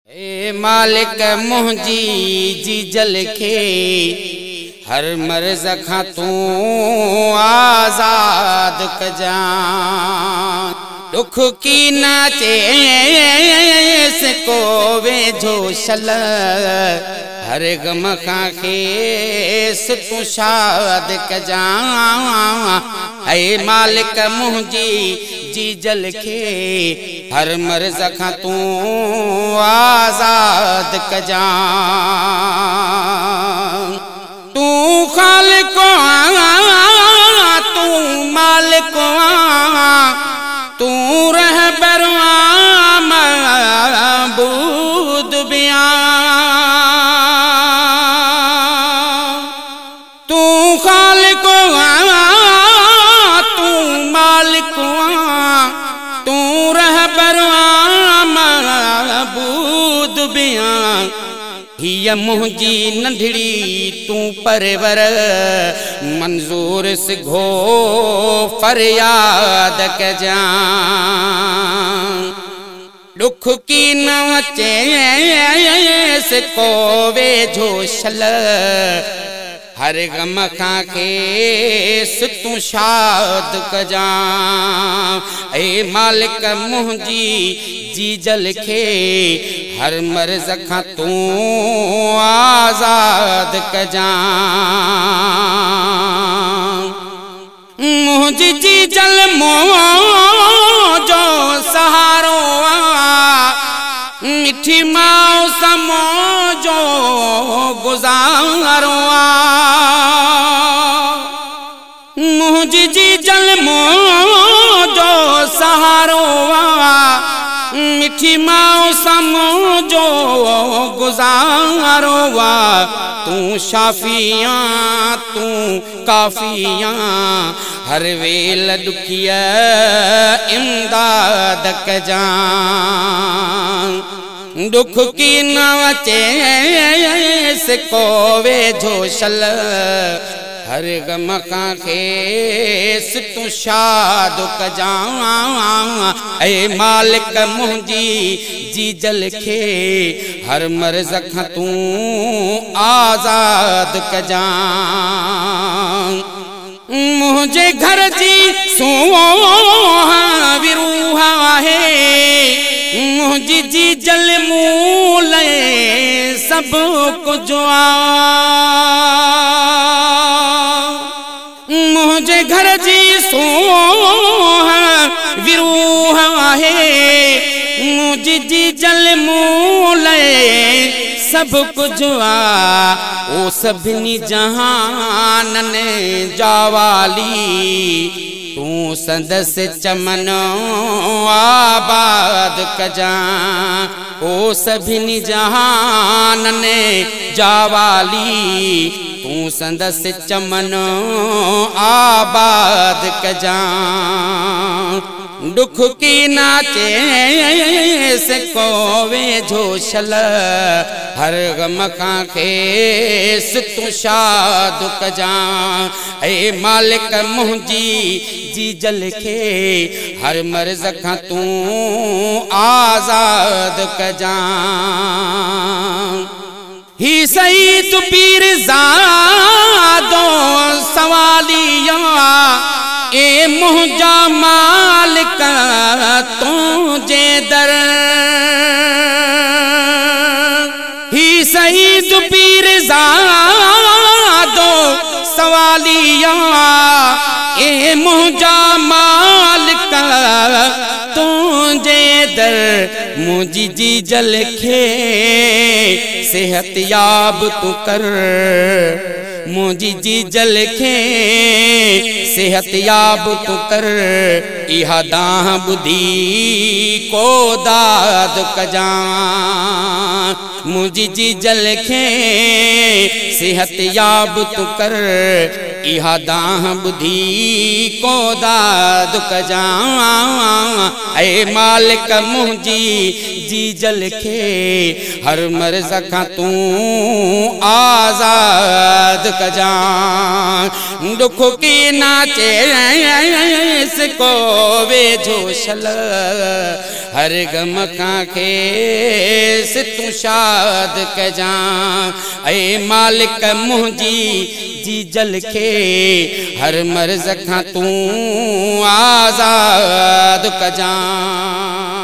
ए मालिक मुंहिंजी जी जल खे हर मर्ज़ खां तूं आज़ाद कजां। दुख की ना चेस को वेझो शल हर गम खां खेस तूं शाद कजां। ऐ मालिक मुंहिंजी जी जल खे हर मर्ज़ खां तूं आज़ाद कजां। तूं ख़ालिक़ आं तूं मालिक आं तूं रहबर आं मअबूद भी आं। तूं ख़ालिक़ आं तूं मालिक आं तूं रहबर आं मअबूद भी आं। हिय मुंहिंजी नंढड़ी तूं परवर मंज़ूर सिघो फरियाद कजां। दुख की न चेस को वेझो शल हर गम खां खेस तूं शाद कजां। ऐ मालिक मुंहिंजी जी जल खे हर मर्ज़ खां तूं आज़ाद कजां। मुंहिंजी जी जल जो सहारो आहे मिठी मौसम जो गुज़ारो आहे। मुंहिंजी जी जल जो सहारो आहे मिठी मौसम जो गुज़ारो आहे। तूं शाफिया तूं काफिया हर वेल दुखिया इमदाद कजां। दुख की न चेस को वेझो शल हर गम खां खेस तूं शाद कजां। ऐ मालिक मुंहिंजी जी जल खे हर मर्ज़ खां तूं आज़ाद कजां। मुंहिंजे घर जी सोहावी रूह आहे मुंहिंजी जी जल मूं लाइ सभु कुझु आहे। मुंहिंजे घर जी सोहावी रूह आहे मुंहिंजी जी जल मूं लाइ सभु कुझु आहे। ओ सभिनी जहाननि जा वाली तूं संदस चमन आबाद कजां। ओ सभिनी जहाननि जा वाली तूं संदस चमन आबाद कजां। दुख की ना चेस को वेझो शल हर गम खां खेस तूं शाद कजां। ऐ मालिक मुंहिंजी जी जल खे हर मर्ज़ खां तूं आज़ाद कजां। ही सईद पीर ज़ादो सवालिया ए मुंहिंजा मालिक तुंहिंजे दर। ही सईद पीर ज़ादो सवालिया ए मुंहिंजा मालिक तुंहिंजे दर। मुंहिंजी जी जल खे सेहत याब तूं कर मुंहिंजी जी जल खे सेहत याब तूं कर। इहा दाह ॿुधी को दाद कजां। मुंहिंजी जी जल खे सेहत याब तूं कर इहा दाह ॿुधी को दाद कजां। ऐ मालिक मुंहिंजी जी जल खे हर मर्ज़ खां तूं आज़ाद कजां। दुख की ना अचे को वेझो छल हर गम खांखे तूं शाद कजां ऐं मालिक मुंहिंजी जी जल खे हर मर्ज़ खां तूं आज़ाद कजां।